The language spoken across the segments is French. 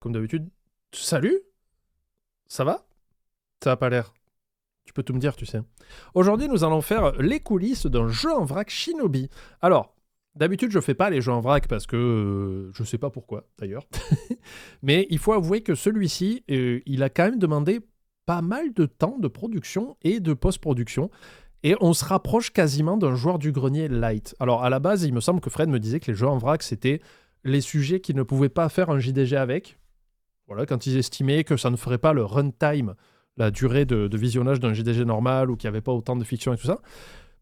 comme d'habitude. Salut. Ça va? Ça a pas l'air. Tu peux tout me dire, tu sais. Aujourd'hui, nous allons faire les coulisses d'un jeu en vrac Shinobi. Alors, d'habitude, je fais pas les jeux en vrac parce que je sais pas pourquoi, d'ailleurs. Mais il faut avouer que celui-ci, il a quand même demandé pas mal de temps de production et de post-production. Et on se rapproche quasiment d'un joueur du grenier light. Alors, à la base, il me semble que Fred me disait que les jeux en vrac, c'était les sujets qu'il ne pouvait pas faire un JDG avec. Voilà, quand ils estimaient que ça ne ferait pas le runtime, la durée de visionnage d'un JDG normal ou qu'il n'y avait pas autant de fiction et tout ça.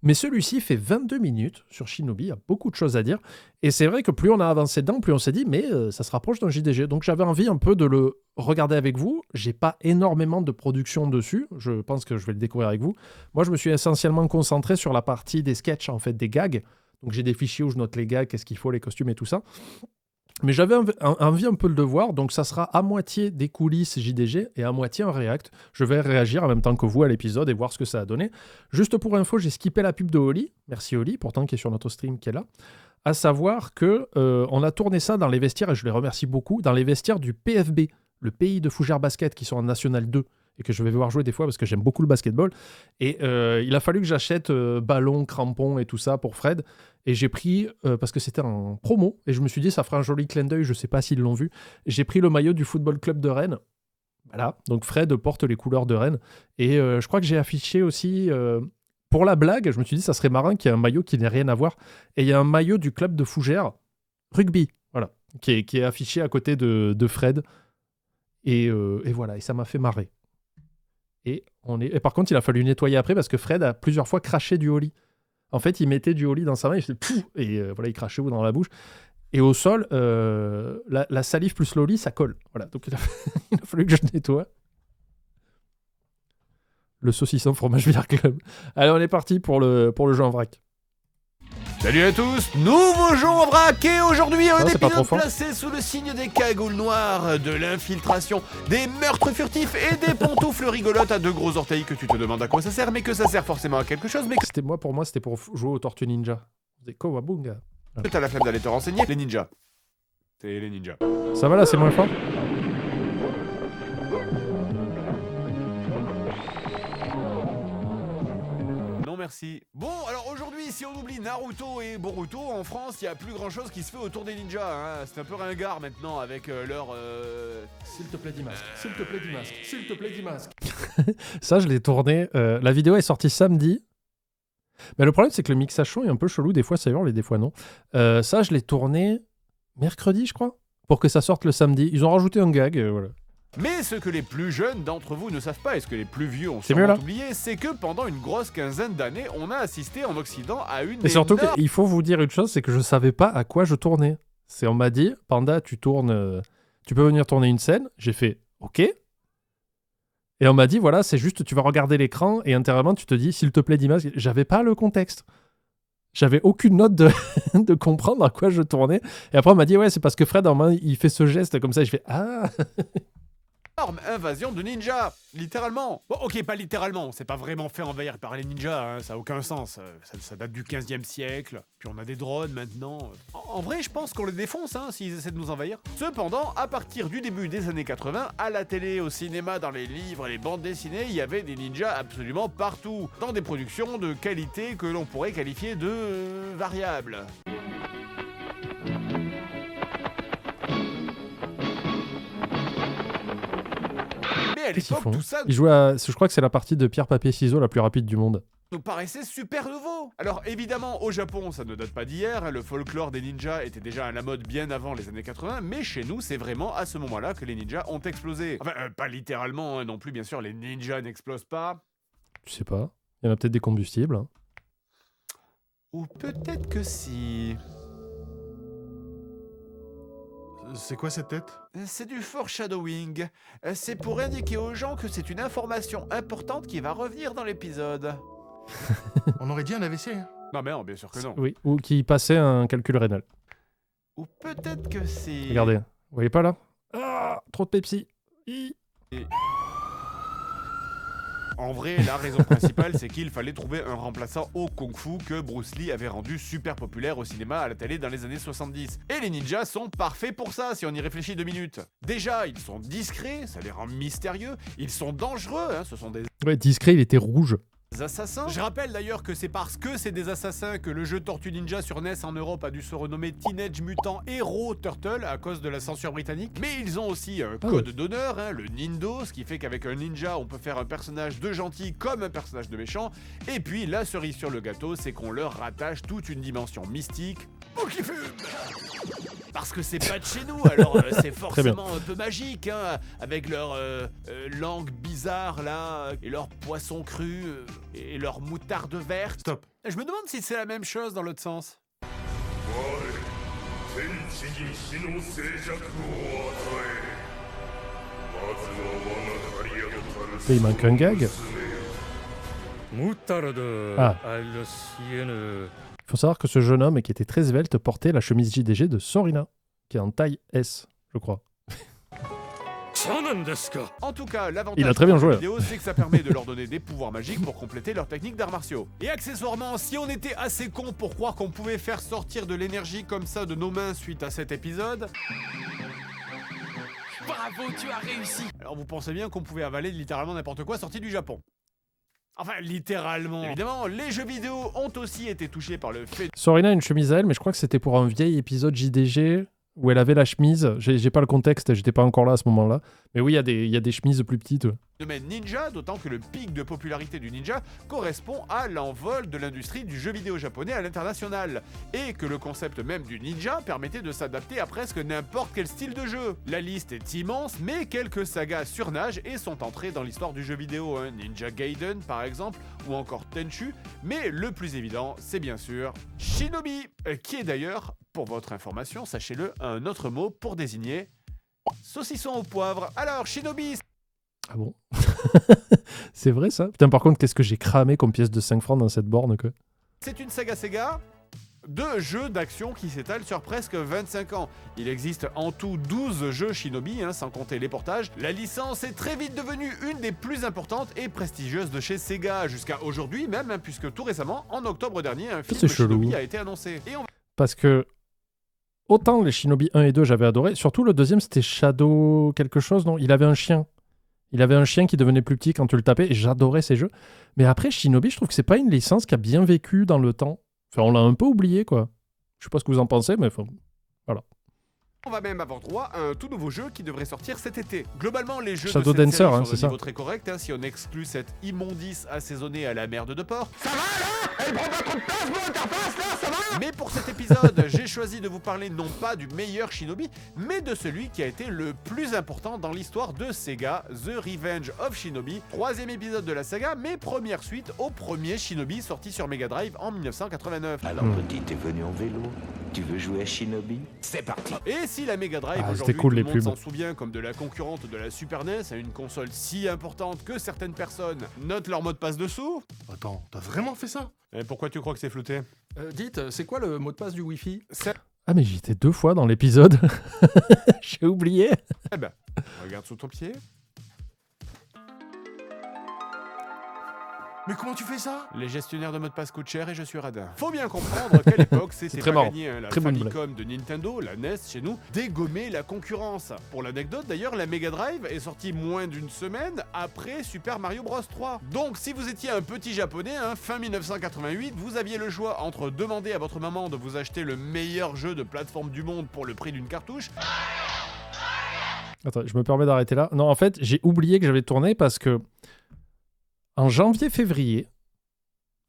Mais celui-ci fait 22 minutes sur Shinobi, il y a beaucoup de choses à dire. Et c'est vrai que plus on a avancé dedans, plus on s'est dit, mais ça se rapproche d'un JDG. Donc j'avais envie un peu de le regarder avec vous. J'ai pas énormément de production dessus. Je pense que je vais le découvrir avec vous. Moi, je me suis essentiellement concentré sur la partie des sketchs, en fait, des gags. Donc j'ai des fichiers où je note les gags, qu'est-ce qu'il faut, les costumes et tout ça. Mais j'avais envie un peu de le voir, donc ça sera à moitié des coulisses JDG et à moitié un react. Je vais réagir en même temps que vous à l'épisode et voir ce que ça a donné. Juste pour info, j'ai skippé la pub de Oli. Merci Oli, pourtant qui est sur notre stream, qui est là. À savoir que on a tourné ça dans les vestiaires, et je les remercie beaucoup, dans les vestiaires du PFB, le pays de Fougères Basket, qui sont en National 2 et que je vais voir jouer des fois parce que j'aime beaucoup le basketball. Et il a fallu que j'achète ballon, crampons et tout ça pour Fred. Et j'ai pris, parce que c'était en promo, et je me suis dit, ça fera un joli clin d'œil, je sais pas s'ils l'ont vu. J'ai pris le maillot du Football Club de Rennes. Voilà, donc Fred porte les couleurs de Rennes. Et je crois que j'ai affiché aussi, pour la blague, je me suis dit, ça serait marrant qu'il y ait un maillot qui n'ait rien à voir. Et il y a un maillot du club de Fougères, rugby, voilà, qui est affiché à côté de Fred. Et voilà, et ça m'a fait marrer. Et par contre, il a fallu nettoyer après parce que Fred a plusieurs fois craché du Oli. En fait, il mettait du Oli dans sa main, il faisait pouf, et voilà, il crachait dans la bouche. Et au sol, la salive plus l'Oli, ça colle. Voilà, donc il a fallu que je nettoie. Le saucisson fromage Beer Club. Allez, on est parti pour le jeu en vrac. Salut à tous, nouveau jeu en vrac et aujourd'hui un c'est pas trop épisode fort. placé sous le signe des cagoules noires, de l'infiltration, des meurtres furtifs et des pantoufles rigolotes à deux gros orteils que tu te demandes à quoi ça sert, mais que ça sert forcément à quelque chose, mais Pour moi, c'était pour jouer aux Tortues Ninja. C'était Kowabunga. que t'as la flemme d'aller te renseigner. Les ninjas. C'est les ninjas. Ça va là, c'est moins fort? Non merci. Bon, alors aujourd'hui, si on oublie Naruto et Boruto, en France, il y a plus grand chose qui se fait autour des ninjas. Hein. C'est un peu ringard maintenant avec leur... S'il te plaît, dis masque. S'il te plaît, dis masque. S'il te plaît, dis masque. Ça, je l'ai tourné. La vidéo est sortie samedi. Mais le problème, c'est que le mixage son est un peu chelou. Des fois, ça hurle et des fois, non. Ça, je l'ai tourné mercredi, je crois, pour que ça sorte le samedi. Ils ont rajouté un gag, voilà. Mais ce que les plus jeunes d'entre vous ne savent pas, et ce que les plus vieux ont C'est mieux, sûrement là. oublié, c'est que pendant une grosse quinzaine d'années, on a assisté en Occident à une Et surtout, énorme... il faut vous dire une chose, c'est que je savais pas à quoi je tournais. On m'a dit, Panda, tu tournes, tu peux venir tourner une scène. J'ai fait, ok. Et on m'a dit, voilà, c'est juste, tu vas regarder l'écran et intérieurement, tu te dis, s'il te plaît, Dimas. J'avais pas le contexte. J'avais aucune note de comprendre à quoi je tournais. Et après, on m'a dit, ouais, c'est parce que Fred, en main, il fait ce geste comme ça. Et je fais, ah. invasion de ninjas, littéralement. Bon, ok, pas littéralement, c'est pas vraiment fait envahir par les ninjas, hein, ça a aucun sens. Ça date du 15e siècle, puis on a des drones maintenant. En vrai, je pense qu'on les défonce, hein, s'ils essaient de nous envahir. Cependant, à partir du début des années 80, à la télé, au cinéma, dans les livres et les bandes dessinées, il y avait des ninjas absolument partout, dans des productions de qualité que l'on pourrait qualifier de variables. Mais à Qu'est-ce qu'ils l'époque, font tout ça Ils jouent à... Je crois que c'est la partie de pierre, papier, ciseaux la plus rapide du monde. nous paraissait super nouveau. Alors évidemment, au Japon, ça ne date pas d'hier, hein, le folklore des ninjas était déjà à la mode bien avant les années 80, mais chez nous, c'est vraiment à ce moment-là que les ninjas ont explosé. Enfin, pas littéralement hein, non plus, bien sûr, les ninjas n'explosent pas. Je sais pas. Il y en a peut-être des combustibles. Hein. Ou peut-être que si... C'est quoi cette tête? C'est du foreshadowing. C'est pour indiquer aux gens que c'est une information importante qui va revenir dans l'épisode. On aurait dit un AVC. Hein. Non mais non, bien sûr que non. Oui, ou qui passait un calcul rénal. Ou peut-être que si... Regardez, vous voyez pas là? Ah, trop de Pepsi. Hi. En vrai, la raison principale, c'est qu'il fallait trouver un remplaçant au kung-fu que Bruce Lee avait rendu super populaire au cinéma, à la télé dans les années 70. Et les ninjas sont parfaits pour ça, si on y réfléchit 2 minutes. Déjà, ils sont discrets, ça les rend mystérieux, ils sont dangereux, hein, ce sont des Ouais, discret, il était rouge. assassins. Je rappelle d'ailleurs que c'est parce que c'est des assassins que le jeu Tortue Ninja sur NES en Europe a dû se renommer Teenage Mutant Hero Turtle à cause de la censure britannique. Mais ils ont aussi un code d'honneur, hein, le Nindo, ce qui fait qu'avec un ninja on peut faire un personnage de gentil comme un personnage de méchant. Et puis la cerise sur le gâteau, c'est qu'on leur rattache toute une dimension mystique. Pour qu'ils fument. Parce que c'est pas de chez nous, alors c'est forcément un peu magique, hein, avec leur langue bizarre là, et leur poisson cru, et leur moutarde verte. Stop. Je me demande si c'est la même chose dans l'autre sens. Et il manque un gag. Ah. Il faut savoir que ce jeune homme qui était très svelte portait la chemise JDG de Sorina, qui est en taille S, je crois. En tout cas, l'avantage Il a très bien de joué. cette vidéo, c'est que ça permet de leur donner des pouvoirs magiques pour compléter leurs techniques d'arts martiaux. Et accessoirement, si on était assez con pour croire qu'on pouvait faire sortir de l'énergie comme ça de nos mains suite à cet épisode... Bravo, tu as réussi! Alors vous pensez bien qu'on pouvait avaler littéralement n'importe quoi sorti du Japon. Enfin, littéralement. Évidemment, les jeux vidéo ont aussi été touchés par le fait Sorina a une chemise à elle, mais je crois que c'était pour un vieil épisode JDG où elle avait la chemise. J'ai pas le contexte, j'étais pas encore là à ce moment-là. Mais oui, il y a des chemises plus petites. Ouais. domaine ninja, d'autant que le pic de popularité du ninja correspond à l'envol de l'industrie du jeu vidéo japonais à l'international, et que le concept même du ninja permettait de s'adapter à presque n'importe quel style de jeu. La liste est immense, mais quelques sagas surnagent et sont entrées dans l'histoire du jeu vidéo, hein. Ninja Gaiden par exemple, ou encore Tenchu, mais le plus évident, c'est bien sûr Shinobi, qui est d'ailleurs, pour votre information, sachez-le, un autre mot pour désigner saucisson au poivre. Alors, Shinobi... Ah bon? C'est vrai ça? Putain, par contre, qu'est-ce que j'ai cramé comme pièce de 5 francs dans cette borne, quoi. C'est une saga Sega de jeux d'action qui s'étale sur presque 25 ans. Il existe en tout 12 jeux Shinobi, hein, sans compter les portages. La licence est très vite devenue une des plus importantes et prestigieuses de chez Sega, jusqu'à aujourd'hui même, hein, puisque tout récemment, en octobre dernier, un film C'est Shinobi chelou. a été annoncé. Et on Parce que autant les Shinobi 1 et 2 j'avais adoré, surtout le deuxième c'était Shadow quelque chose, non? Il avait un chien. Il avait un chien qui devenait plus petit quand tu le tapais et j'adorais ces jeux. Mais après Shinobi, je trouve que c'est pas une licence qui a bien vécu dans le temps. Enfin, on l'a un peu oublié, quoi. Je sais pas ce que vous en pensez, mais voilà. On va même avoir droit à un tout nouveau jeu qui devrait sortir cet été. Globalement, les jeux Shadow de cette Dancer, série hein, sont c'est d'un ça. niveau très correct, hein, si on exclut cette immondice assaisonnée à la merde de porc. Ça va là? Elle prend pas trop de place, mon interface là, ça va? Mais pour cet épisode, j'ai choisi de vous parler non pas du meilleur Shinobi, mais de celui qui a été le plus important dans l'histoire de Sega, The Revenge of Shinobi, 3e épisode de la saga, mais première suite au premier Shinobi sorti sur Mega Drive en 1989. Alors petit, t'es venu en vélo. Tu veux jouer à Shinobi? C'est parti. Et si la Mega Drive Ah, aujourd'hui, c'était cool, tout les le monde pubs. s'en souvient comme de la concurrente de la Super NES, à une console si importante que certaines personnes notent leur mot de passe dessous. Attends, t'as vraiment fait ça? Et pourquoi tu crois que c'est flouté? Dites, c'est quoi le mot de passe du Wi-Fi? C'est... Ah, mais j'étais 2 fois dans l'épisode. J'ai oublié. Eh ben, regarde sous ton pied. Mais comment tu fais ça? Les gestionnaires de mots de passe coûtent cher et je suis radin. Faut bien comprendre qu'à l'époque, c'était très pas marrant. gagné, hein. La Très bonne Famicom de Nintendo, la NES chez nous, dégommait la concurrence. Pour l'anecdote d'ailleurs, la Mega Drive est sortie moins d'une semaine après Super Mario Bros 3. Donc si vous étiez un petit japonais, hein, fin 1988, vous aviez le choix entre demander à votre maman de vous acheter le meilleur jeu de plateforme du monde pour le prix d'une cartouche. Attends, je me permets d'arrêter là. Non, en fait, j'ai oublié que j'avais tourné parce que en janvier-février,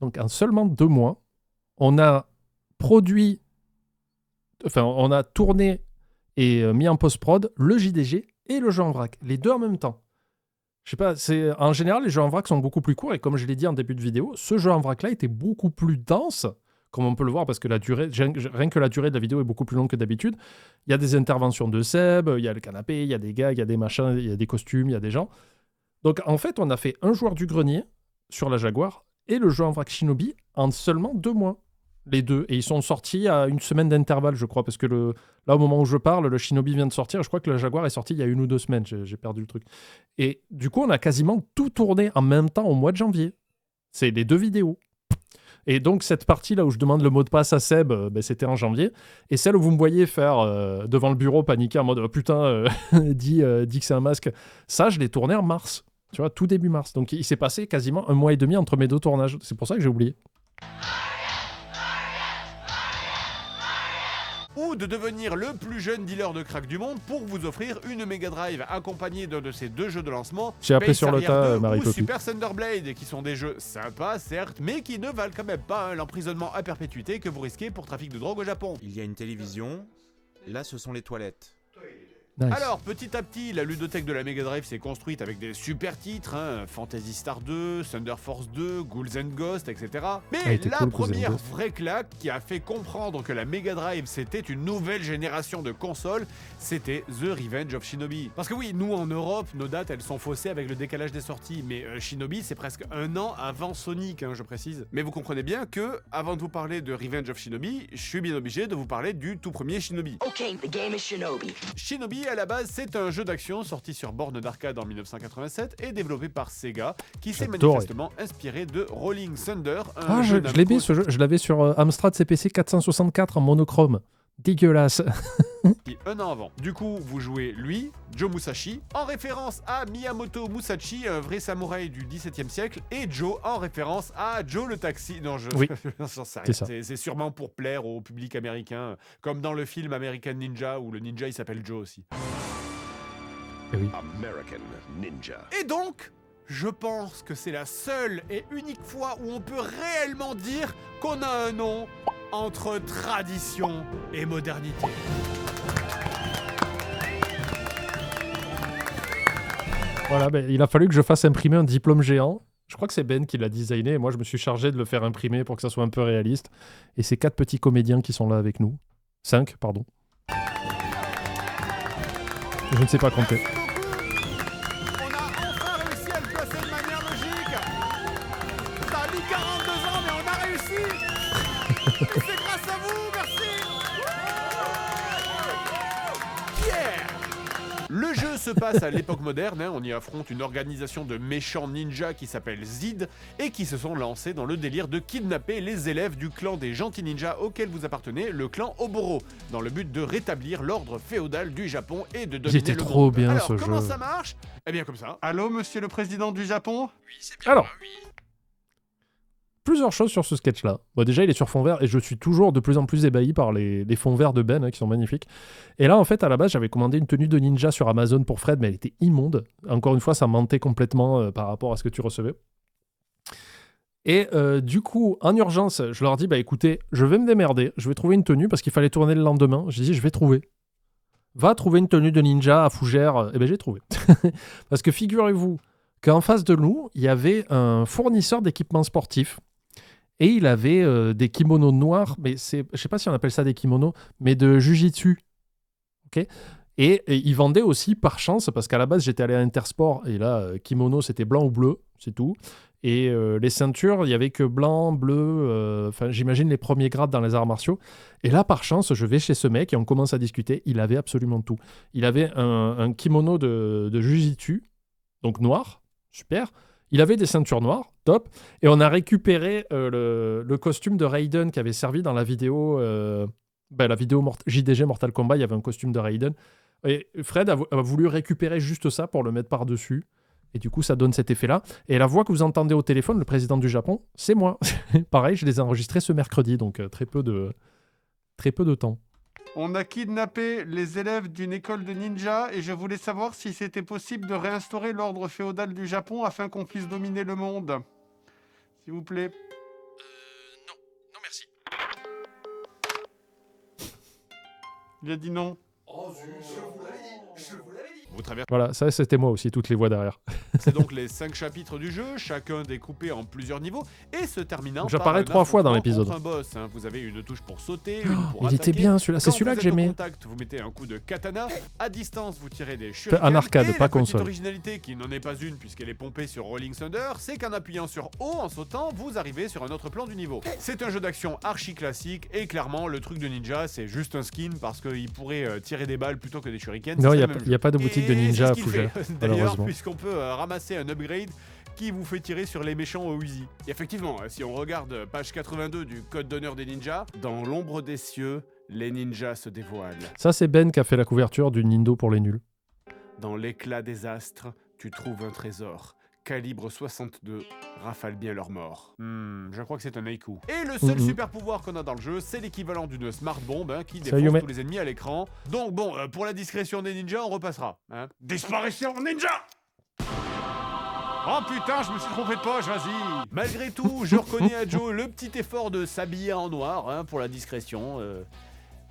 donc en seulement 2 mois, on a produit, enfin, on a tourné et mis en post-prod le JDG et le jeu en vrac, les deux en même temps. Je sais pas, en général, les jeux en vrac sont beaucoup plus courts et comme je l'ai dit en début de vidéo, ce jeu en vrac-là était beaucoup plus dense, comme on peut le voir parce que la durée, rien que la durée de la vidéo est beaucoup plus longue que d'habitude. Il y a des interventions de Seb, il y a le canapé, il y a des gars, il y a des machins, il y a des costumes, il y a des gens. Donc en fait, on a fait un joueur du grenier sur la Jaguar et le jeu en vrac Shinobi en seulement 2 mois. les deux. Et ils sont sortis à une semaine d'intervalle, je crois. Parce que là, au moment où je parle, le Shinobi vient de sortir. Je crois que le Jaguar est sorti il y a 1 ou 2 semaines. J'ai perdu le truc. Et du coup, on a quasiment tout tourné en même temps au mois de janvier. C'est les 2 vidéos. Et donc, cette partie-là où je demande le mot de passe à Seb, c'était en janvier. Et celle où vous me voyez faire devant le bureau paniquer en mode oh, putain, dis que c'est un masque. Ça, je l'ai tourné en mars. Tu vois, tout début mars. Donc, il s'est passé quasiment 1 mois et demi entre mes 2 tournages. C'est pour ça que j'ai oublié. Ou de devenir le plus jeune dealer de crack du monde pour vous offrir une Mega Drive accompagnée d'un de ces 2 jeux de lancement. J'ai appelé Space sur le Harrier tas 2 Marie ou Poppy. Super Thunderblade, qui sont des jeux sympas, certes, mais qui ne valent quand même pas l'emprisonnement à perpétuité que vous risquez pour trafic de drogue au Japon. Il y a une télévision, là ce sont les toilettes. Nice. Alors, petit à petit, la ludothèque de la Mega Drive s'est construite avec des super titres, Fantasy Star 2, Thunder Force 2, Ghouls and Ghosts, etc. Mais Ah, il était la cool, Ghouls and première Ghosts. vraie claque qui a fait comprendre que la Mega Drive c'était une nouvelle génération de consoles, c'était The Revenge of Shinobi. Parce que oui, nous en Europe, nos dates elles sont faussées avec le décalage des sorties, mais Shinobi c'est presque 1 an avant Sonic, je précise. Mais vous comprenez bien que, avant de vous parler de Revenge of Shinobi, je suis bien obligé de vous parler du tout premier Shinobi. Okay, the game is Shinobi. Shinobi, à la base, c'est un jeu d'action sorti sur borne d'arcade en 1987 et développé par Sega, qui s'est J'adore, manifestement inspiré de Rolling Thunder, un Ah, jeu je l'ai Namco mis ce jeu. Je l'avais sur Amstrad CPC 464 en monochrome. Dégueulasse. sorti 1 an avant. Du coup, vous jouez lui, Joe Musashi, en référence à Miyamoto Musashi, un vrai samouraï du XVIIe siècle, et Joe en référence à Joe le taxi. Non, Oui. j'en sais rien. C'est ça. C'est sûrement pour plaire au public américain, comme dans le film American Ninja, où le ninja il s'appelle Joe aussi. Eh oui. American Ninja. Et donc, je pense que c'est la seule et unique fois où on peut réellement dire qu'on a un nom entre tradition et modernité. Voilà, il a fallu que je fasse imprimer un diplôme géant. Je crois que c'est Ben qui l'a designé. Et moi, je me suis chargé de le faire imprimer pour que ça soit un peu réaliste. Et c'est 4 petits comédiens qui sont là avec nous. 5, pardon. Je ne sais pas compter. Merci beaucoup. On a enfin réussi à le placer de manière logique. Ça a mis 42 ans, mais on a réussi. Et c'est grâce à vous, merci. Yeah. Le jeu se passe à l'époque moderne, on y affronte une organisation de méchants ninjas qui s'appelle Zid et qui se sont lancés dans le délire de kidnapper les élèves du clan des gentils ninjas auquel vous appartenez, le clan Oboro, dans le but de rétablir l'ordre féodal du Japon et de dominer était le trop monde. bien, Alors, ce comment jeu. ça marche ? Eh bien comme ça. Allô, monsieur le président du Japon ? Alors, plusieurs choses sur ce sketch-là. Bon, déjà, il est sur fond vert et je suis toujours de plus en plus ébahi par les fonds verts de Ben, qui sont magnifiques. Et là, en fait, à la base, j'avais commandé une tenue de ninja sur Amazon pour Fred, mais elle était immonde. Encore une fois, ça mentait complètement par rapport à ce que tu recevais. Et du coup, en urgence, je leur dis, bah écoutez, je vais me démerder, je vais trouver une tenue parce qu'il fallait tourner le lendemain. J'ai dit, je vais trouver. Va trouver une tenue de ninja à Fougères. Et ben j'ai trouvé. Parce que figurez-vous qu'en face de nous, il y avait un fournisseur d'équipements sportifs. Et il avait des kimonos noirs, mais je sais pas si on appelle ça des kimonos, mais de jujitsu. Ok. Et il vendait aussi par chance, parce qu'à la base j'étais allé à Intersport, et là, kimono c'était blanc ou bleu, c'est tout. Et les ceintures, il y avait que blanc, bleu, enfin j'imagine les premiers grades dans les arts martiaux. Et là, par chance, je vais chez ce mec et on commence à discuter. Il avait absolument tout. Il avait un kimono de jujitsu, donc noir, super. Il avait des ceintures noires, top. Et on a récupéré le costume de Raiden qui avait servi dans la vidéo, JDG Mortal Kombat. Il y avait un costume de Raiden. Et Fred a voulu récupérer juste ça pour le mettre par-dessus. Et du coup, ça donne cet effet-là. Et la voix que vous entendez au téléphone, le président du Japon, c'est moi. Pareil, je les ai enregistrés ce mercredi, donc très peu de temps. On a kidnappé les élèves d'une école de ninja et je voulais savoir si c'était possible de réinstaurer l'ordre féodal du Japon afin qu'on puisse dominer le monde. S'il vous plaît. Non. Non, merci. Il a dit non. Oh, je vous l'avais dit. Vous traversez Voilà, ça c'était moi aussi, toutes les voix derrière. donc les 5 chapitres du jeu, chacun découpé en plusieurs niveaux, et se terminant Donc, par j'apparais un 3 fois dans affrontement l'épisode. contre un boss. Hein. Vous avez une touche pour sauter, une pour Il était attaquer. bien celui-là, c'est Quand celui-là vous que êtes au j'aimais. contact, vous mettez un coup de katana. À distance, vous tirez des shurikens. En arcade, et pas la console. petite originalité, qui n'en est pas une puisqu'elle est pompée sur Rolling Thunder, c'est qu'en appuyant sur O en sautant, vous arrivez sur un autre plan du niveau. C'est un jeu d'action archi classique, et clairement, le truc de Ninja, c'est juste un skin parce qu'il pourrait tirer des balles plutôt que des shurikens. Non, c'est il le même n'y a pas de boutique de et ninja c'est à ce qu'il Fougère, fait, d'ailleurs, malheureusement. puisqu'on peut ramasser un upgrade qui vous fait tirer sur les méchants au Uzi. Et effectivement, si on regarde page 82 du code d'honneur des ninjas, dans l'ombre des cieux, les ninjas se dévoilent. Ça, c'est Ben qui a fait la couverture du Nindo pour les nuls. Dans l'éclat des astres, tu trouves un trésor. Calibre 62, rafale bien leur mort. Je crois que c'est un haïku. Et le seul super pouvoir qu'on a dans le jeu, c'est l'équivalent d'une smart bomb qui défonce Yume. tous les ennemis à l'écran. Donc bon, pour la discrétion des ninjas, on repassera. Hein. Disparition ninja! Oh putain, je me suis trompé de poche, vas-y! Malgré tout, je reconnais à Joe le petit effort de s'habiller en noir pour la discrétion.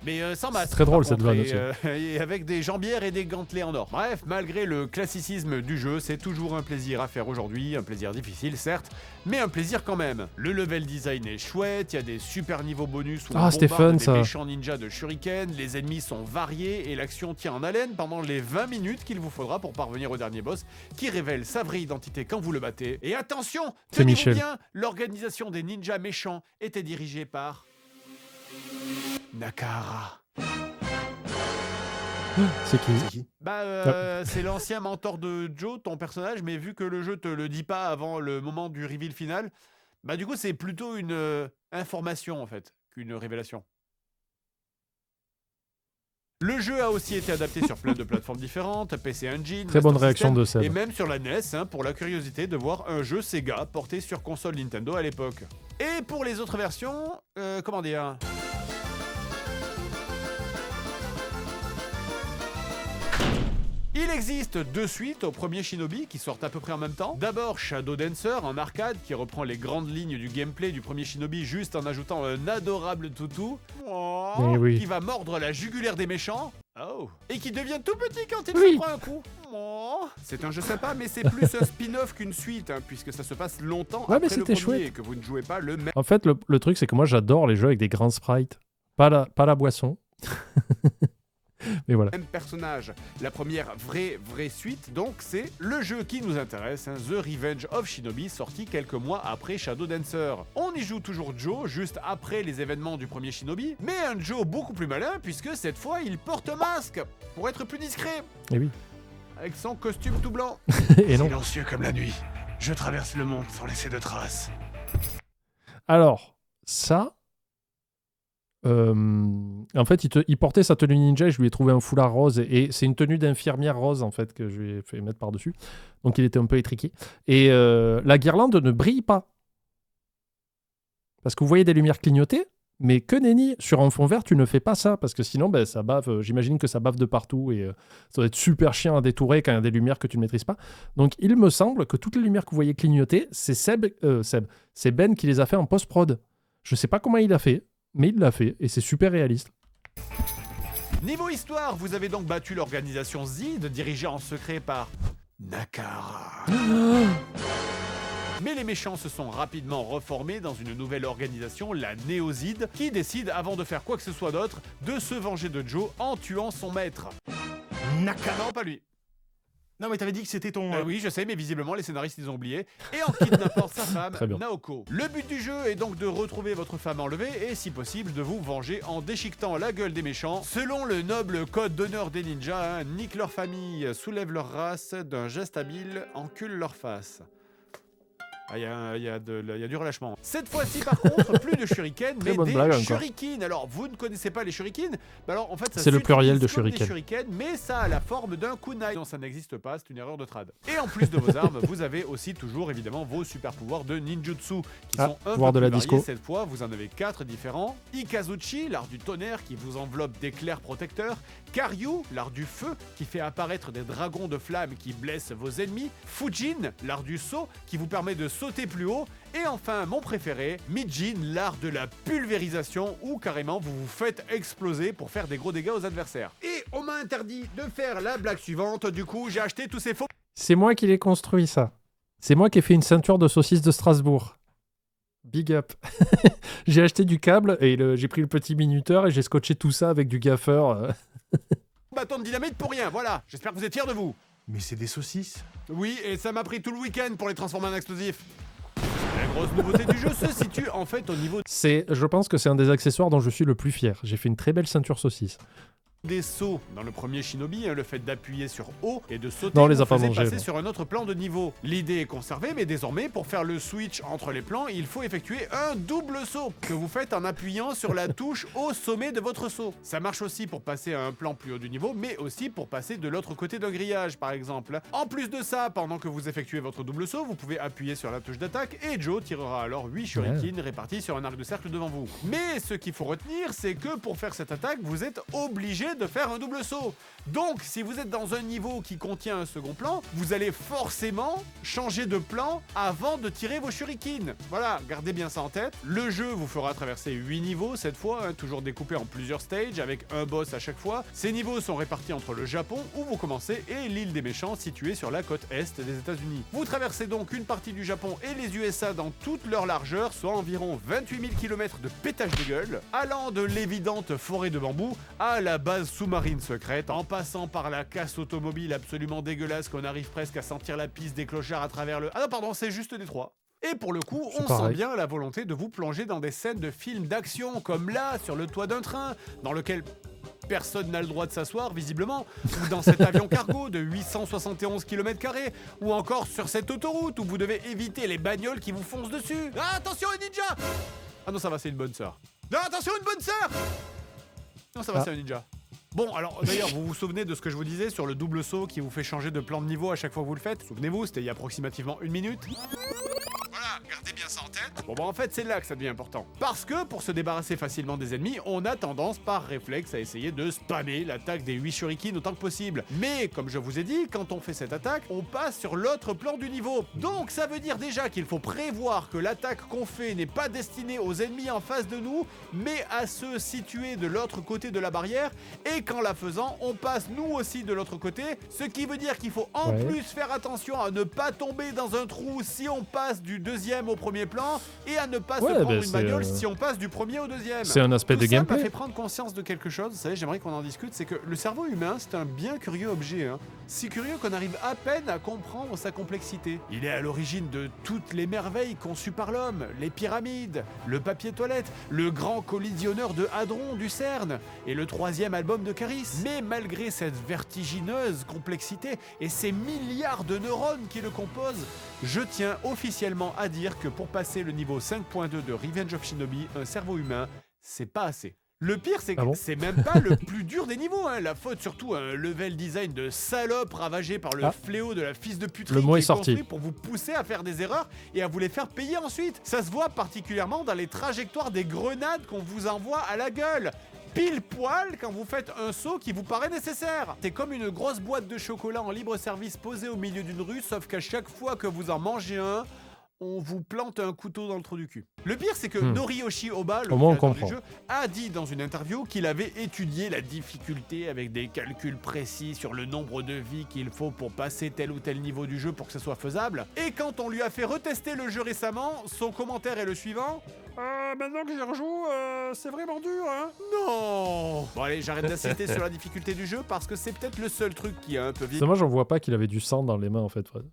Mais sans masque. C'est très drôle, par cette contre, vanne et avec des jambières et des gantelets en or. Bref, malgré le classicisme du jeu, c'est toujours un plaisir à faire aujourd'hui, un plaisir difficile certes, mais un plaisir quand même. Le level design est chouette, il y a des super niveaux bonus où on c'était bombarde fun, des ça. méchants ninjas de shuriken, les ennemis sont variés et l'action tient en haleine pendant les 20 minutes qu'il vous faudra pour parvenir au dernier boss, qui révèle sa vraie identité quand vous le battez. Et attention, C'est tenez-vous Michel. bien, l'organisation des ninjas méchants était dirigée par Nakahara. C'est qui? C'est qui? C'est l'ancien mentor de Joe, ton personnage, mais vu que le jeu te le dit pas avant le moment du reveal final, du coup c'est plutôt une information en fait qu'une révélation. Le jeu a aussi été adapté sur plein de plateformes différentes, PC Engine, Très bonne Master réaction System, de Seb. et même sur la NES, pour la curiosité de voir un jeu Sega porté sur console Nintendo à l'époque. Et pour les autres versions, comment dire? Il existe 2 suites au premier Shinobi qui sortent à peu près en même temps. D'abord Shadow Dancer en arcade qui reprend les grandes lignes du gameplay du premier Shinobi juste en ajoutant un adorable toutou oui. qui va mordre la jugulaire des méchants. Oh. Et qui devient tout petit quand il Oui. se prend un coup. C'est un jeu sympa, mais c'est plus un spin-off qu'une suite, puisque ça se passe longtemps Ouais, mais après le c'était premier chouette. et que vous ne jouez pas le même En fait, le truc, c'est que moi, j'adore les jeux avec des grands sprites. Pas la boisson. Mais voilà. personnage. La première vraie suite, donc, c'est le jeu qui nous intéresse, The Revenge of Shinobi, sorti quelques mois après Shadow Dancer. On y joue toujours Joe, juste après les événements du premier Shinobi, mais un Joe beaucoup plus malin, puisque cette fois, il porte un masque, pour être plus discret, Et oui. avec son costume tout blanc. Et non. Silencieux comme la nuit, je traverse le monde sans laisser de traces. Alors, ça... en fait, il portait sa tenue ninja et je lui ai trouvé un foulard rose. Et c'est une tenue d'infirmière rose, en fait, que je lui ai fait mettre par-dessus. Donc, il était un peu étriqué. Et la guirlande ne brille pas. Parce que vous voyez des lumières clignoter, mais que nenni, sur un fond vert, tu ne fais pas ça. Parce que sinon, ça bave. J'imagine que ça bave de partout. Et ça doit être super chiant à détourer quand il y a des lumières que tu ne maîtrises pas. Donc, il me semble que toutes les lumières que vous voyez clignoter, c'est c'est Ben qui les a fait en post-prod. Je sais pas comment il a fait. Mais il l'a fait, et c'est super réaliste. Niveau histoire, vous avez donc battu l'organisation Zid, dirigée en secret par Nakahara. Mais les méchants se sont rapidement reformés dans une nouvelle organisation, la Néozid, qui décide, avant de faire quoi que ce soit d'autre, de se venger de Joe en tuant son maître. Nakahara. Non, pas lui. Non, mais t'avais dit que c'était ton. Oui, je sais, mais visiblement, les scénaristes les ont oubliés. Et en kidnappant sa femme, Très bien. Naoko. Le but du jeu est donc de retrouver votre femme enlevée et, si possible, de vous venger en déchiquetant la gueule des méchants. Selon le noble code d'honneur des ninjas, nique leur famille, soulève leur race, d'un geste habile, encule leur face. Il y a du relâchement. Cette fois-ci, par contre, plus de shuriken, Très mais bonne des blague, encore. shurikens. Alors, vous ne connaissez pas les shurikens? Alors, en fait, ça C'est le pluriel de s'utilise comme des shuriken. shurikens, mais ça a la forme d'un kunai. Non, ça n'existe pas, c'est une erreur de trad. Et en plus de vos armes, vous avez aussi toujours, évidemment, vos super pouvoirs de ninjutsu, qui sont un pouvoir peu de la plus variés. disco. Cette fois, vous en avez 4 différents. Ikazuchi, l'art du tonnerre, qui vous enveloppe d'éclairs protecteurs. Karyu, l'art du feu, qui fait apparaître des dragons de flammes qui blessent vos ennemis. Fujin, l'art du saut, qui vous permet de sauter plus haut. Et enfin, mon préféré, Mijin, l'art de la pulvérisation, où carrément vous vous faites exploser pour faire des gros dégâts aux adversaires. Et on m'a interdit de faire la blague suivante, du coup j'ai acheté tous ces faux... C'est moi qui l'ai construit, ça. C'est moi qui ai fait une ceinture de saucisse de Strasbourg. Big up. J'ai acheté du câble et j'ai pris le petit minuteur et j'ai scotché tout ça avec du gaffeur. bâtons de dynamite pour rien, voilà. J'espère que vous êtes fiers de vous. Mais c'est des saucisses. Oui, et ça m'a pris tout le week-end pour les transformer en explosifs. La grosse nouveauté du jeu se situe en fait au niveau Je pense que c'est un des accessoires dont je suis le plus fier. J'ai fait une très belle ceinture saucisse. des sauts. Dans le premier Shinobi, le fait d'appuyer sur O et de sauter Non, on les a vous pas faisait mangés, passer non. sur un autre plan de niveau. L'idée est conservée, mais désormais, pour faire le switch entre les plans, il faut effectuer un double saut que vous faites en appuyant sur la touche au sommet de votre saut. Ça marche aussi pour passer à un plan plus haut du niveau, mais aussi pour passer de l'autre côté d'un grillage, par exemple. En plus de ça, pendant que vous effectuez votre double saut, vous pouvez appuyer sur la touche d'attaque et Joe tirera alors 8 shurikens répartis sur un arc de cercle devant vous. Mais ce qu'il faut retenir, c'est que pour faire cette attaque, vous êtes obligé de faire un double saut. Donc, si vous êtes dans un niveau qui contient un second plan, vous allez forcément changer de plan avant de tirer vos shurikens. Voilà, gardez bien ça en tête. Le jeu vous fera traverser 8 niveaux cette fois, toujours découpés en plusieurs stages avec un boss à chaque fois. Ces niveaux sont répartis entre le Japon, où vous commencez, et l'île des méchants située sur la côte est des États-Unis. Vous traversez donc une partie du Japon et les USA dans toute leur largeur, soit environ 28 000 km de pétage de gueule, allant de l'évidente forêt de bambou à la base sous-marine secrète, en passant par la casse automobile absolument dégueulasse qu'on arrive presque à sentir la piste des clochards à travers le... Ah non, pardon, c'est juste Détroit. Et pour le coup, C'est on pareil. sent bien la volonté de vous plonger dans des scènes de films d'action, comme là, sur le toit d'un train, dans lequel personne n'a le droit de s'asseoir, visiblement, ou dans cet avion cargo de 871 km², ou encore sur cette autoroute où vous devez éviter les bagnoles qui vous foncent dessus. Ah, attention, un ninja! Ah non, ça va, c'est une bonne sœur. Non, attention, une bonne sœur! Non, ça va, Ah. c'est un ninja. Bon, alors d'ailleurs, vous vous souvenez de ce que je vous disais sur le double saut qui vous fait changer de plan de niveau à chaque fois que vous le faites? Souvenez-vous, c'était il y a approximativement 1 minute. Voilà, gardez bien ça en tête. Bon, bah en fait, c'est là que ça devient important. Parce que pour se débarrasser facilement des ennemis, on a tendance par réflexe à essayer de spammer l'attaque des 8 shurikens autant que possible. Mais, comme je vous ai dit, quand on fait cette attaque, on passe sur l'autre plan du niveau. Donc, ça veut dire déjà qu'il faut prévoir que l'attaque qu'on fait n'est pas destinée aux ennemis en face de nous, mais à ceux situés de l'autre côté de la barrière. Et qu'en la faisant, on passe nous aussi de l'autre côté. Ce qui veut dire qu'il faut en plus faire attention à ne pas tomber dans un trou si on passe du deuxième au premier plan et à ne pas se prendre une bagnole si on passe du premier au deuxième. C'est un aspect Tout de ça m'a gameplay. fait prendre conscience de quelque chose, vous savez, j'aimerais qu'on en discute, c'est que le cerveau humain, c'est un bien curieux objet, hein. Si curieux qu'on arrive à peine à comprendre sa complexité. Il est à l'origine de toutes les merveilles conçues par l'homme, les pyramides, le papier toilette, le grand collisionneur de hadron du CERN et le 3e album de Caris. Mais malgré cette vertigineuse complexité et ces milliards de neurones qui le composent, je tiens officiellement à dire que pour passer le niveau 5.2 de Revenge of Shinobi, un cerveau humain, c'est pas assez. Le pire, c'est que c'est même pas le plus dur des niveaux, hein. La faute surtout à un level design de salope ravagé par le fléau de la fils de puterie Le mot qui est sorti. construit pour vous pousser à faire des erreurs et à vous les faire payer ensuite. Ça se voit particulièrement dans les trajectoires des grenades qu'on vous envoie à la gueule. Pile poil quand vous faites un saut qui vous paraît nécessaire. C'est comme une grosse boîte de chocolat en libre service posée au milieu d'une rue, sauf qu'à chaque fois que vous en mangez un, on vous plante un couteau dans le trou du cul. Le pire, c'est que Noriyoshi Oba, le Au moins, on créateur du comprend. jeu, a dit dans une interview qu'il avait étudié la difficulté avec des calculs précis sur le nombre de vies qu'il faut pour passer tel ou tel niveau du jeu pour que ce soit faisable. Et quand on lui a fait retester le jeu récemment, son commentaire est le suivant. Maintenant que j'y rejoue, c'est vraiment dur, hein? Non! Bon allez, j'arrête d'insister sur la difficulté du jeu parce que c'est peut-être le seul truc qui a un peu C'est moi, j'en vois pas qu'il avait du sang dans les mains en fait. Fred.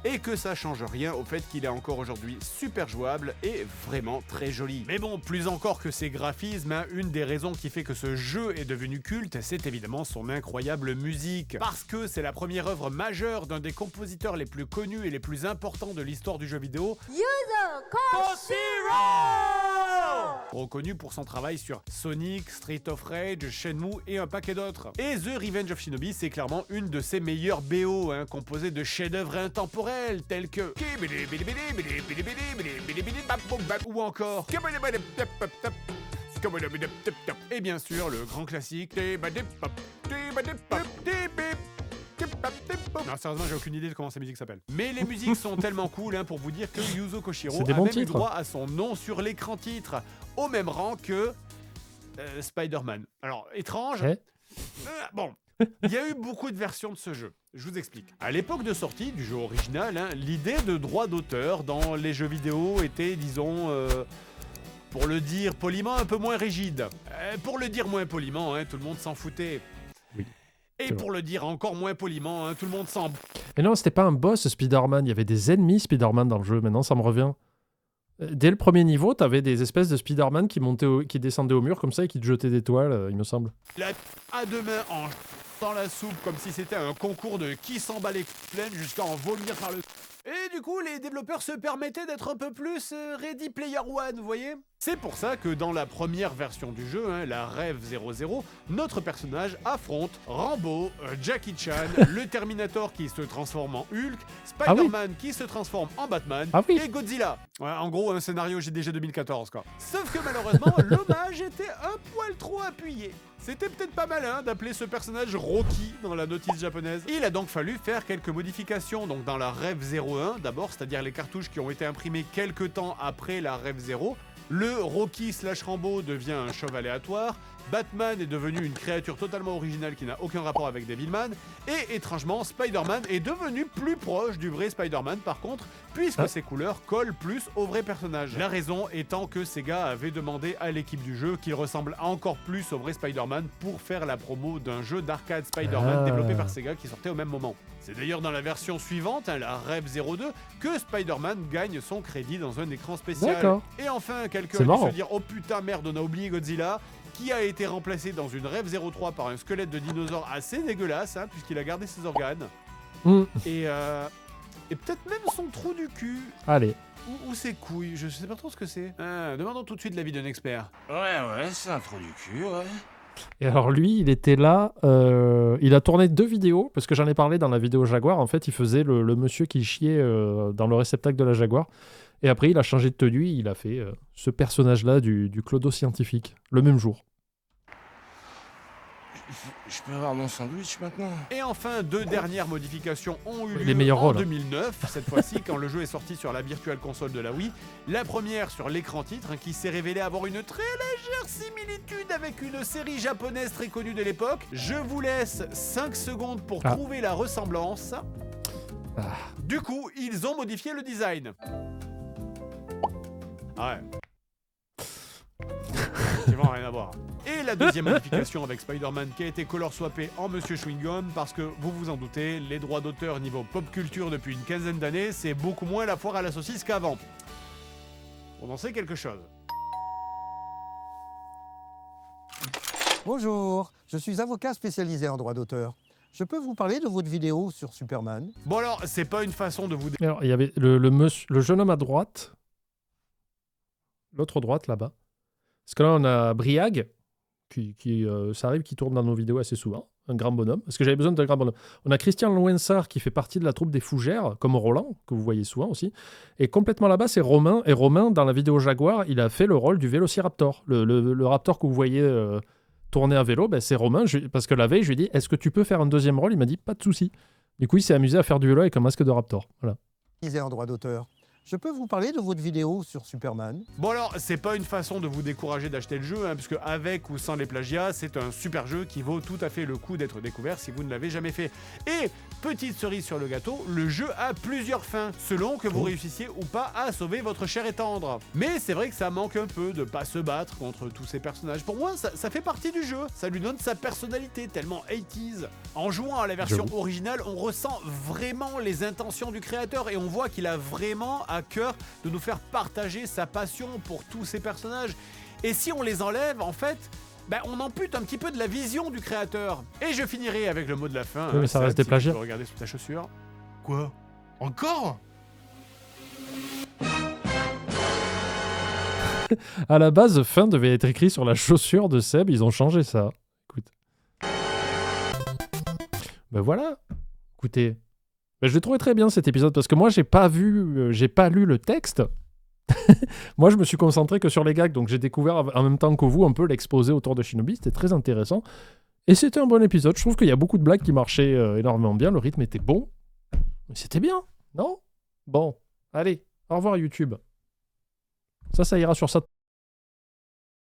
et que ça change rien au fait qu'il est encore aujourd'hui super jouable et vraiment très joli. Mais bon, plus encore que ses graphismes, hein, une des raisons qui fait que ce jeu est devenu culte, c'est évidemment son incroyable musique. Parce que c'est la première œuvre majeure d'un des compositeurs les plus connus et les plus importants de l'histoire du jeu vidéo, reconnu pour son travail sur Sonic, Street of Rage, Shenmue et un paquet d'autres. Et The Revenge of Shinobi, c'est clairement une de ses meilleures BO, hein, composée de chefs-d'œuvre intemporels tels que ou encore et bien sûr le grand classique non, sérieusement, j'ai aucune idée de comment ces musiques s'appellent. Mais les musiques sont tellement cool, hein, pour vous dire que Yuzo Koshiro C'est des a bons même eu titres. droit à son nom sur l'écran titre, au même rang que Spider-Man. Alors, étrange, Ouais. Bon, il y a eu beaucoup de versions de ce jeu. Je vous explique. À l'époque de sortie du jeu original, hein, l'idée de droit d'auteur dans les jeux vidéo était, disons, pour le dire poliment, un peu moins rigide. Pour le dire moins poliment, hein, tout le monde s'en foutait. Oui, Et c'est pour le dire encore moins poliment, hein, tout le monde s'en... Et non, c'était pas un boss Spider-Man, il y avait des ennemis Spider-Man dans le jeu, maintenant ça me revient. Dès le premier niveau, t'avais des espèces de Spider-Man qui descendaient au mur comme ça et qui te jetaient des toiles, il me semble. La à deux mains en dans la soupe comme si c'était un concours de qui s'emballe les pleines jusqu'à en vomir par le... Et du coup, les développeurs se permettaient d'être un peu plus Ready Player One, vous voyez? C'est pour ça que dans la première version du jeu, hein, la Rev 00, notre personnage affronte Rambo, Jackie Chan, le Terminator qui se transforme en Hulk, Spider-Man qui se transforme en Batman et Godzilla. Ouais, en gros, un scénario GDG 2014, quoi. Sauf que malheureusement, l'hommage était un poil trop appuyé. C'était peut-être pas malin d'appeler ce personnage Rocky dans la notice japonaise. Il a donc fallu faire quelques modifications donc dans la Rev 01 d'abord, c'est-à-dire les cartouches qui ont été imprimées quelques temps après la Rev 0. Le Rocky / Rambo devient un chauve aléatoire. Batman est devenu une créature totalement originale qui n'a aucun rapport avec Devilman. Et étrangement, Spider-Man est devenu plus proche du vrai Spider-Man par contre, puisque ses couleurs collent plus au vrai personnage. La raison étant que Sega avait demandé à l'équipe du jeu qu'il ressemble encore plus au vrai Spider-Man pour faire la promo d'un jeu d'arcade Spider-Man développé par Sega qui sortait au même moment. C'est d'ailleurs dans la version suivante, hein, la Rev 02, que Spider-Man gagne son crédit dans un écran spécial. Et enfin, quelqu'un qui se dit « Oh putain, merde, on a oublié Godzilla », qui a été remplacé dans une Rev 03 par un squelette de dinosaure assez dégueulasse, hein, puisqu'il a gardé ses organes. Et peut-être même son trou du cul. Allez. Ou ses couilles, je sais pas trop ce que c'est. Demandons tout de suite l'avis d'un expert. Ouais, c'est un trou du cul, ouais. Et alors lui, il était là, il a tourné 2 vidéos, parce que j'en ai parlé dans la vidéo Jaguar, en fait il faisait le monsieur qui chiait dans le réceptacle de la Jaguar, et après il a changé de tenue, il a fait ce personnage-là du clodo scientifique, le même jour. Je peux avoir mon sandwich maintenant? Et enfin, 2 dernières modifications ont eu lieu en 2009, cette fois-ci quand le jeu est sorti sur la Virtual Console de la Wii. La première sur l'écran titre, hein, qui s'est révélé avoir une très légère similitude avec une série japonaise très connue de l'époque. Je vous laisse 5 secondes pour trouver la ressemblance. Du coup, ils ont modifié le design. Ouais. Effectivement, rien à voir. Et la deuxième modification avec Spider-Man qui a été color swappé en Monsieur Chewing-Gum parce que, vous vous en doutez, les droits d'auteur niveau pop culture depuis une quinzaine d'années, c'est beaucoup moins la foire à la saucisse qu'avant. On en sait quelque chose. Bonjour, je suis avocat spécialisé en droit d'auteur. Je peux vous parler de votre vidéo sur Superman? Bon alors, c'est pas une façon de vous... Alors, il y avait le jeune homme à droite, l'autre droite là-bas. Parce que là, on a Briag, ça arrive, qui tourne dans nos vidéos assez souvent, un grand bonhomme, parce que j'avais besoin d'un grand bonhomme. On a Christian Loensar qui fait partie de la troupe des Fougères, comme Roland, que vous voyez souvent aussi. Et complètement là-bas, c'est Romain. Et Romain, dans la vidéo Jaguar, il a fait le rôle du Vélociraptor. Le raptor que vous voyez tourner à vélo, ben, c'est Romain. Parce que la veille, je lui ai dit, est-ce que tu peux faire un deuxième rôle? Il m'a dit, pas de souci. Du coup, il s'est amusé à faire du vélo avec un masque de raptor. Voilà. En droit d'auteur. Je peux vous parler de votre vidéo sur Superman? Bon alors, c'est pas une façon de vous décourager d'acheter le jeu, hein, puisque avec ou sans les plagiats, c'est un super jeu qui vaut tout à fait le coup d'être découvert si vous ne l'avez jamais fait. Et, petite cerise sur le gâteau, le jeu a plusieurs fins, selon que vous réussissiez ou pas à sauver votre chair et tendre. Mais c'est vrai que ça manque un peu de pas se battre contre tous ces personnages. Pour moi, ça fait partie du jeu, ça lui donne sa personnalité, tellement 80s. En jouant à la version originale, on ressent vraiment les intentions du créateur et on voit qu'il a vraiment à cœur de nous faire partager sa passion pour tous ces personnages. Et si on les enlève, en fait, ben, on ampute un petit peu de la vision du créateur. Et je finirai avec le mot de la fin. Oui, mais ça reste des plagiats. Tu peux regarder sous ta chaussure. Quoi? Encore? À la base, fin devait être écrit sur la chaussure de Seb, ils ont changé ça. Écoute. Ben voilà. Écoutez. Ben, je l'ai trouvé très bien cet épisode parce que moi, j'ai pas lu le texte. Moi, je me suis concentré que sur les gags, donc j'ai découvert en même temps que vous un peu l'exposé autour de Shinobi. C'était très intéressant. Et c'était un bon épisode. Je trouve qu'il y a beaucoup de blagues qui marchaient énormément bien. Le rythme était bon. Mais c'était bien, non? Bon, allez, au revoir YouTube. Ça ira sur ça.